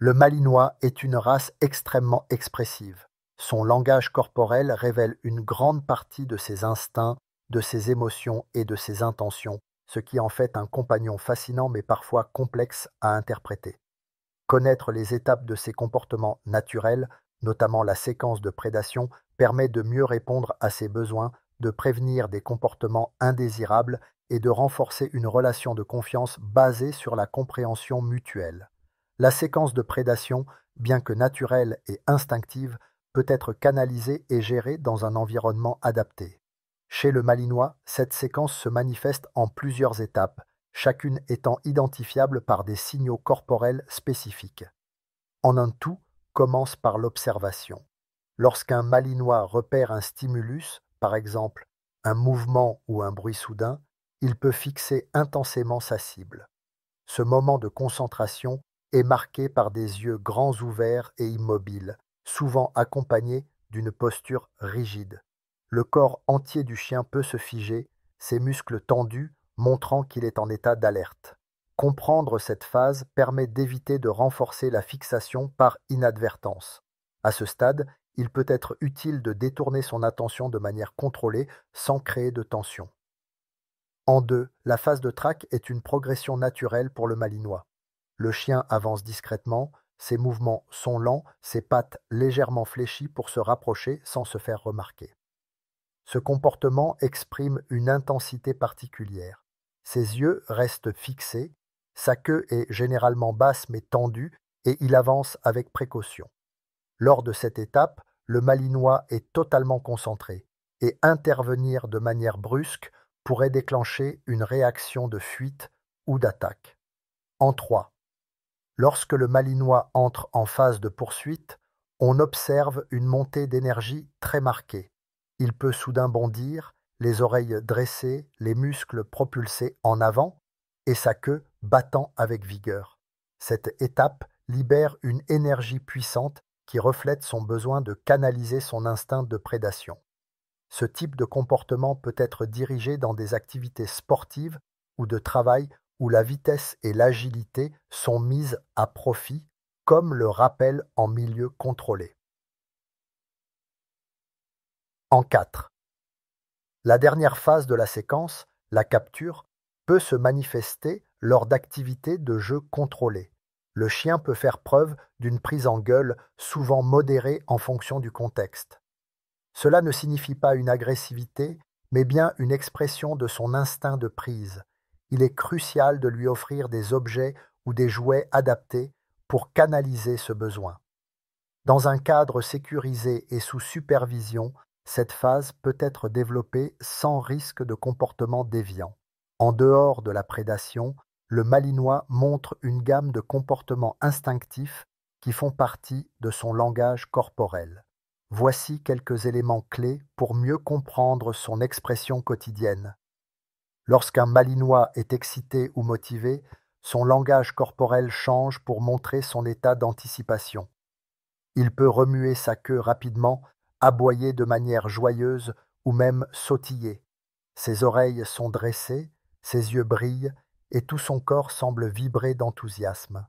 Le Malinois est une race extrêmement expressive. Son langage corporel révèle une grande partie de ses instincts, de ses émotions et de ses intentions, ce qui en fait un compagnon fascinant mais parfois complexe à interpréter. Connaître les étapes de ses comportements naturels, notamment la séquence de prédation, permet de mieux répondre à ses besoins, de prévenir des comportements indésirables et de renforcer une relation de confiance basée sur la compréhension mutuelle. La séquence de prédation, bien que naturelle et instinctive, peut être canalisée et gérée dans un environnement adapté. Chez le Malinois, cette séquence se manifeste en plusieurs étapes, chacune étant identifiable par des signaux corporels spécifiques. En un tout, commence par l'observation. Lorsqu'un Malinois repère un stimulus, par exemple un mouvement ou un bruit soudain, il peut fixer intensément sa cible. Ce moment de concentration est marqué par des yeux grands ouverts et immobiles, souvent accompagnés d'une posture rigide. Le corps entier du chien peut se figer, ses muscles tendus montrant qu'il est en état d'alerte. Comprendre cette phase permet d'éviter de renforcer la fixation par inadvertance. À ce stade, il peut être utile de détourner son attention de manière contrôlée sans créer de tension. En deux, la phase de traque est une progression naturelle pour le Malinois. Le chien avance discrètement, ses mouvements sont lents, ses pattes légèrement fléchies pour se rapprocher sans se faire remarquer. Ce comportement exprime une intensité particulière. Ses yeux restent fixés, sa queue est généralement basse mais tendue et il avance avec précaution. Lors de cette étape, le Malinois est totalement concentré et intervenir de manière brusque pourrait déclencher une réaction de fuite ou d'attaque. En 3. Lorsque le Malinois entre en phase de poursuite, on observe une montée d'énergie très marquée. Il peut soudain bondir, les oreilles dressées, les muscles propulsés en avant et sa queue battant avec vigueur. Cette étape libère une énergie puissante qui reflète son besoin de canaliser son instinct de prédation. Ce type de comportement peut être dirigé dans des activités sportives ou de travail où la vitesse et l'agilité sont mises à profit, comme le rappel en milieu contrôlé. En 4. La dernière phase de la séquence, la capture, peut se manifester lors d'activités de jeu contrôlées. Le chien peut faire preuve d'une prise en gueule, souvent modérée en fonction du contexte. Cela ne signifie pas une agressivité, mais bien une expression de son instinct de prise. Il est crucial de lui offrir des objets ou des jouets adaptés pour canaliser ce besoin. Dans un cadre sécurisé et sous supervision, cette phase peut être développée sans risque de comportement déviant. En dehors de la prédation, le Malinois montre une gamme de comportements instinctifs qui font partie de son langage corporel. Voici quelques éléments clés pour mieux comprendre son expression quotidienne. Lorsqu'un Malinois est excité ou motivé, son langage corporel change pour montrer son état d'anticipation. Il peut remuer sa queue rapidement, aboyer de manière joyeuse ou même sautiller. Ses oreilles sont dressées, ses yeux brillent et tout son corps semble vibrer d'enthousiasme.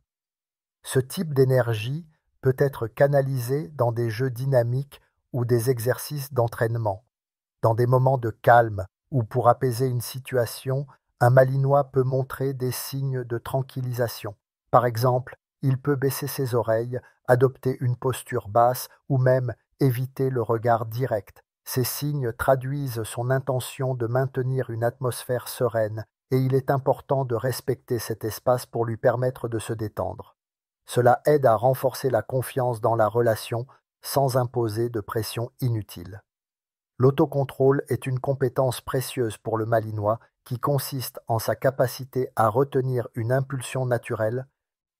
Ce type d'énergie peut être canalisé dans des jeux dynamiques ou des exercices d'entraînement. Dans des moments de calme ou pour apaiser une situation, un Malinois peut montrer des signes de tranquillisation. Par exemple, il peut baisser ses oreilles, adopter une posture basse ou même éviter le regard direct. Ces signes traduisent son intention de maintenir une atmosphère sereine et il est important de respecter cet espace pour lui permettre de se détendre. Cela aide à renforcer la confiance dans la relation sans imposer de pression inutile. L'autocontrôle est une compétence précieuse pour le Malinois qui consiste en sa capacité à retenir une impulsion naturelle,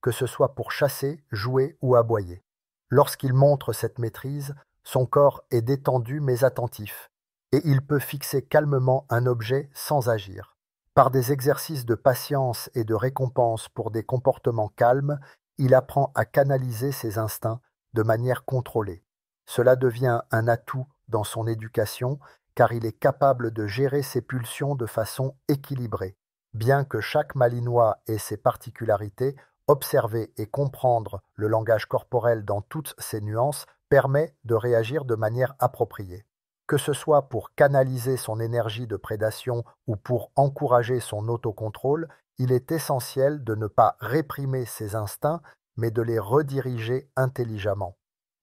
que ce soit pour chasser, jouer ou aboyer. Lorsqu'il montre cette maîtrise, son corps est détendu mais attentif, et il peut fixer calmement un objet sans agir. Par des exercices de patience et de récompense pour des comportements calmes, il apprend à canaliser ses instincts de manière contrôlée. Cela devient un atout dans son éducation car il est capable de gérer ses pulsions de façon équilibrée. Bien que chaque Malinois ait ses particularités, Observer et comprendre le langage corporel dans toutes ses nuances permet de réagir de manière appropriée. Que ce soit pour canaliser son énergie de prédation ou pour encourager son autocontrôle, il est essentiel de ne pas réprimer ses instincts, mais de les rediriger intelligemment.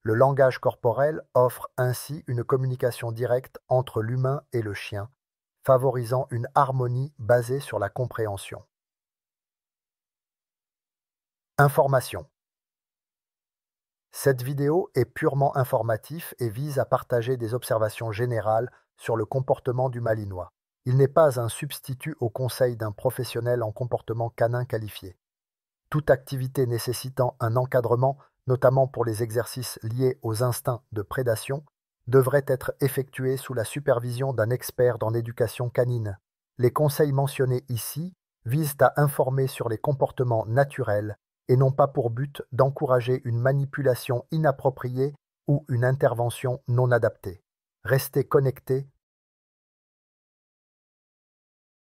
Le langage corporel offre ainsi une communication directe entre l'humain et le chien, favorisant une harmonie basée sur la compréhension. Information. Cette vidéo est purement informative et vise à partager des observations générales sur le comportement du Malinois. Il n'est pas un substitut au conseil d'un professionnel en comportement canin qualifié. Toute activité nécessitant un encadrement, notamment pour les exercices liés aux instincts de prédation, devrait être effectuée sous la supervision d'un expert dans l'éducation canine. Les conseils mentionnés ici visent à informer sur les comportements naturels et n'ont pas pour but d'encourager une manipulation inappropriée ou une intervention non adaptée. Restez connectés